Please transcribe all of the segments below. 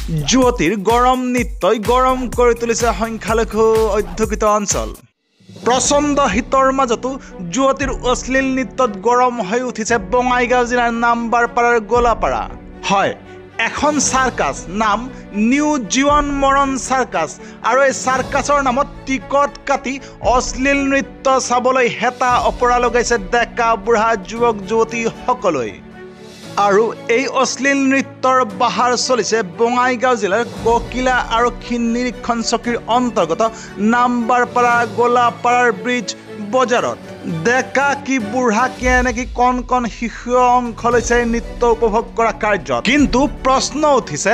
যুৱতীৰ গৰম নৃত্যই গৰম কৰি তুলিছে সংখ্যালঘু অধ্যুষিত অঞ্চল। প্ৰচণ্ড শীতৰ মাজতো যুৱতীৰ অশ্লীল নৃত্যত গৰম হৈ উঠিছে বঙাইগাঁও জিলাৰ নাম্বাৰপাৰাৰ গোলাপাৰা। হয়, এখন চাৰ্কাছ, নাম নিউ জীৱন মৰণ চাৰ্কাছ, আৰু এই চাৰ্কাছৰ নামত টিকট কাটি অশ্লীল নৃত্য চাবলৈ হেতা অপৰা লগাইছে ডেকা বুঢ়া যুৱক যুৱতী সকলোৱে। আৰু এই অশ্লীল নৃত্যৰ বাহাৰ চলিছে বঙাইগাঁও জিলাৰ ককিলা আৰক্ষী নিৰীক্ষণ চকীৰ অন্তৰ্গত নাম্বাৰপাৰা গোলাপাৰাৰ ব্ৰিজ বজাৰত। ডেকা কি বুঢ়া কি এনেকি কণ কণ শিশু অংশ লৈছে নৃত্য উপভোগ কৰা কাৰ্যত। কিন্তু প্ৰশ্ন উঠিছে,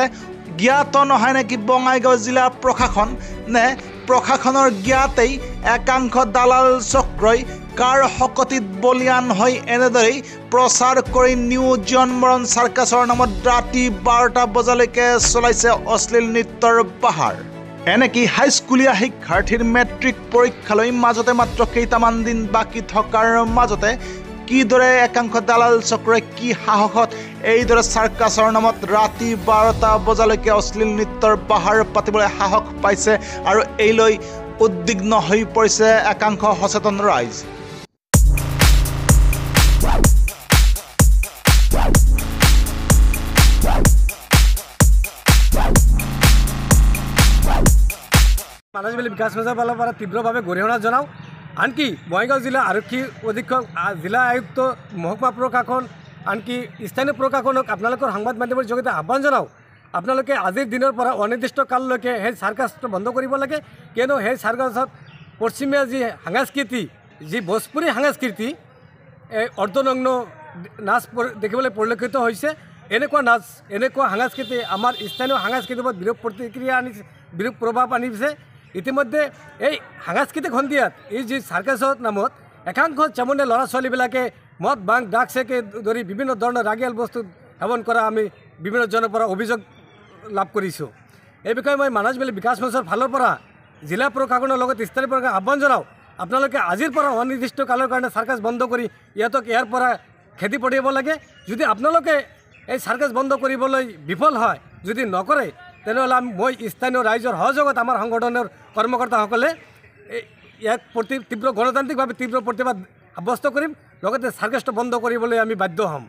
জ্ঞাত নহয় নেকি বঙাইগাঁও জিলা প্ৰশাসন, নে প্ৰশাসনৰ জ্ঞাতেই একাংশ দালাল চক্ৰই কাৰ শকতিত বলিয়ান হৈ এনেদৰেই প্ৰচাৰ কৰি নিউ জীৱন মৰণ চাৰ্কাছৰ নামত ৰাতি 12টা বজালৈকে চলাইছে অশ্লীল নৃত্যৰ বাহাৰ। এনেকি হাইস্কুলীয়া শিক্ষাৰ্থীৰ মেট্ৰিক পৰীক্ষালৈ মাজতে মাত্ৰ কেইটামান দিন বাকী থকাৰ মাজতে কিদৰে একাংশ দালাল চক্ৰই কি সাহসত এইদৰে চাৰ্কাছৰ নামত ৰাতি 12টা বজালৈকে অশ্লীল নৃত্যৰ বাহাৰ পাতিবলৈ সাহস পাইছে, আৰু এইলৈ উদ্বিগ্ন হৈ পৰিছে একাংশ সচেতন ৰাইজ। মানসবিলি বিকাশ মঞ্চৰ ফালৰ পৰা তীব্ৰভাৱে গৰিহণা জনাওঁ। আনকি বঙাইগাঁও জিলা আৰক্ষী অধীক্ষক, জিলা আয়ুক্ত, মহকুমা প্ৰশাসন, আনকি স্থানীয় প্ৰশাসনক আপোনালোকৰ সংবাদ মাধ্যমৰ জৰিয়তে আহ্বান জনাওঁ, আপোনালোকে আজিৰ দিনৰ পৰা অনিৰ্দিষ্ট কাললৈকে সেই চাৰ্কাছটো বন্ধ কৰিব লাগে। কিয়নো সেই চাৰ্কাছত পশ্চিমীয়া যি সাংস্কৃতি, যি ভোজপুৰী সাংস্কৃতি, এই অৰ্ধনগ্ন নাচ দেখিবলৈ পৰিলক্ষিত হৈছে। এনেকুৱা নাচ, এনেকুৱা সাংস্কৃতি আমাৰ স্থানীয় সাংস্কৃতিৰ ওপৰত বিৰূপ প্ৰতিক্ৰিয়া আনিছে, বিৰূপ প্ৰভাৱ আনিছে। ইতিমধ্যে এই সাংস্কৃতিক সন্ধিয়াত এই যি চাৰ্কাছৰ নামত একাংশ চামুণ্ডীয়া ল'ৰা ছোৱালীবিলাকে মদ বাং ড্ৰাগছকে ধৰি বিভিন্ন ধৰণৰ ৰাগিয়াল বস্তু সেৱন কৰা আমি বিভিন্নজনৰ পৰা অভিযোগ লাভ কৰিছোঁ। এই বিষয়ে মই মানসবিলি বিকাশ মঞ্চৰ ফালৰ পৰা জিলা প্ৰশাসনৰ লগত স্থানীয় প্ৰশাসনক আহ্বান জনাওঁ, আপোনালোকে আজিৰ পৰা অনিৰ্দিষ্ট কালৰ কাৰণে চাৰ্কাছ বন্ধ কৰি ইহঁতক ইয়াৰ পৰা খেদি পঠিয়াব লাগে। যদি আপোনালোকে এই চাৰ্কাছ বন্ধ কৰিবলৈ বিফল হয়, যদি নকৰে, তেনেহ'লে মই স্থানীয় ৰাইজৰ সহযোগত আমাৰ সংগঠনৰ কৰ্মকৰ্তাসকলে ইয়াক তীব্ৰ গণতান্ত্ৰিকভাৱে তীব্ৰ প্ৰতিবাদ সাব্যস্ত কৰিম, লগতে চাৰ্কাছটো বন্ধ কৰিবলৈ আমি বাধ্য হ'ম।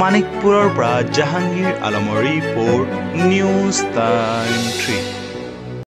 মানিকপুৰৰ পৰা জাহাংগীৰ আলমৰ ৰিপৰ্ট, নিউজ টাইম 3।